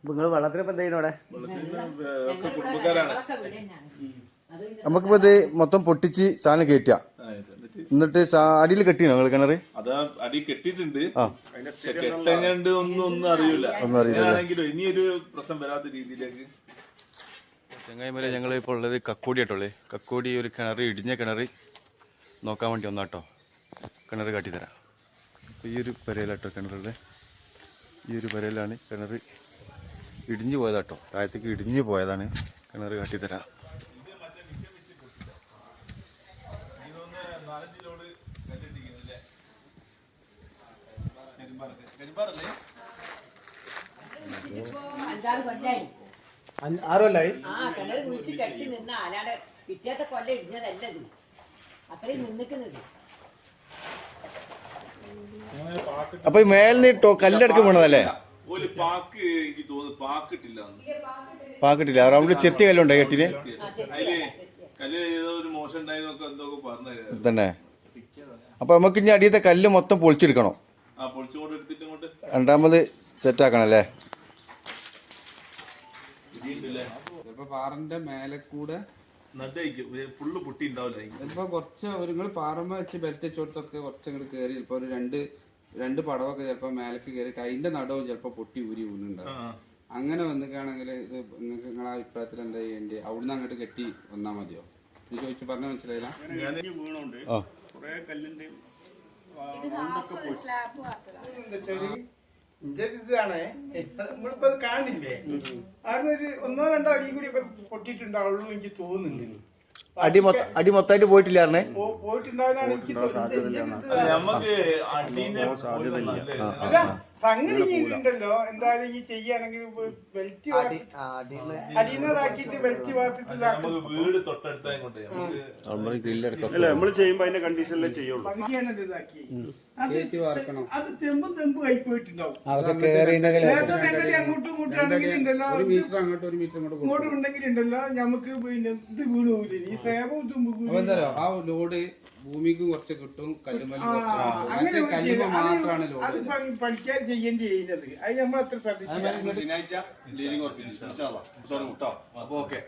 നിങ്ങൾ വെള്ളത്തിനിപ്പോ എന്തെങ്കിലും അവിടെ കുടുംബക്കാരാണ്. നമുക്കിപ്പോ ഇത് മൊത്തം പൊട്ടിച്ച് സാധനം കയറ്റുക. എന്നിട്ട് അടിയിൽ കെട്ടിയോ നിങ്ങൾ കിണറ്? അത് അടി കെട്ടിയിട്ടുണ്ട്. കെട്ടങ്ങണ്ട് ഒന്നും അറിയില്ല. ഇനിയൊരു പ്രശ്നം വരാത്ത രീതിയിലേക്ക് ചങ്ങായിമല ഞങ്ങൾ ഇപ്പോൾ ഉള്ളത് കക്കോടി ആയിട്ടുള്ളത്. കക്കോടി ഒരു കിണർ, ഇടിഞ്ഞ കിണർ നോക്കാൻ വേണ്ടി വന്നാട്ടോ. കിണർ കാട്ടിത്തരാം. ഈ ഒരു പെരയിലാട്ടോ കിണറുള്ളത്. ഈ ഒരു പെരയിലാണ് കിണർ ഇടിഞ്ഞു പോയതാട്ടോ. താഴത്തേക്ക് ഇടിഞ്ഞു പോയതാണ്. കിണർ കാട്ടിത്തരാം. ആറുമല്ലായി കിണർ കുഴിച്ച് കെട്ടി നിന്ന അല്ലാതെ പിറ്റേത്തെ കൊല്ലം ഇടിഞ്ഞതല്ലത്. അത്രയും നിന്നിക്കുന്നത്. അപ്പൊ മേലിന്ന് കല്ലെടുക്ക് വീണതല്ലേ? പാക്കിട്ടില്ല. റൗണ്ടിൽ ചെത്തിയ കല്ലുണ്ടോ കെട്ടിന്? തന്നെ. അപ്പൊ നമുക്ക് ഇനി അടിയത്തെ കല്ല് മൊത്തം പൊളിച്ചെടുക്കണം. രണ്ടാമത് സെറ്റ് ആക്കണം അല്ലേ? പാറന്റെ മേലെ കൂടെ ഫുള്ള് പൊട്ടി ഉണ്ടാവില്ല. ചിലപ്പോ കുറച്ച് നിങ്ങൾ പാറമ്മ വെച്ച് ബെൽറ്റ് വെച്ചോടത്തൊക്കെ കുറച്ച് ഇങ്ങോട്ട് കയറി ചിലപ്പോ ഒരു രണ്ട് പടവൊക്കെ ചിലപ്പോ മേലേക്ക് കയറിയിട്ട് അതിന്റെ നടവും ചിലപ്പോ പൊട്ടി ഊരി ഊരുണ്ടാവും. അങ്ങനെ വന്നിട്ടാണെങ്കിൽ ഇത് നിങ്ങൾക്ക് നിങ്ങളെ അഭിപ്രായത്തിൽ എന്താ ചെയ്യേണ്ടി? അവിടുന്ന് അങ്ങോട്ട് കെട്ടി വന്നാൽ മതിയോ? ഇത് ചോദിച്ചു പറഞ്ഞ മനസ്സിലായില്ല. ഇതാണ് നമ്മളിപ്പോ അത് കാണില്ലേ? അവിടെ ഒരു 1-2 അടി കൂടി ഒക്കെ പൊട്ടിയിട്ടുണ്ടാവുള്ളൂ എനിക്ക് തോന്നുന്നുണ്ട്. അടി മൊത്തമായിട്ട് പോയിട്ടില്ലായിരുന്നേ? പോയിട്ടുണ്ടാവാനാണ് എനിക്ക് തോന്നുന്നത്. സംഗതി ചെയ്തിട്ടുണ്ടല്ലോ. എന്തായാലും ഈ ചെയ്യുകയാണെങ്കിൽ ബെൽറ്റ് അടിയുന്നതാക്കിയിട്ട് ബെൽറ്റ് വാർത്തിട്ട് വീട് തൊട്ടടുത്തായി കൊണ്ട് നമ്മള് ചെയ്യുമ്പോ അതിന്റെ കണ്ടീഷനിലേ ചെയ്യുള്ളൂ. പകുതിയാണല്ലോ ഇതാക്കി. അത് തെമ്പ് ആയി പോയിട്ടുണ്ടാവും. അങ്ങോട്ടും ഇങ്ങോട്ടാണെങ്കിൽ ഉണ്ടല്ലോ, ഇങ്ങോട്ടും ഉണ്ടെങ്കിൽ ഉണ്ടല്ലോ നമുക്ക് പിന്നെ ഇത് വീണ് പോകില്ല. ഈ സേവം ആ ലോഡ് ഭൂമിക്ക് കുറച്ച് കിട്ടും. അങ്ങനെ അത് പണിക്കാർ ചെയ്യേണ്ടി ചെയ്യുന്നത്. അത് നമ്മൾ അത്ര ശ്രദ്ധിച്ചു. ശനിയാഴ്ച ലീവിംഗ് ഉറപ്പിച്ചു. അപ്പൊ ഓക്കെ.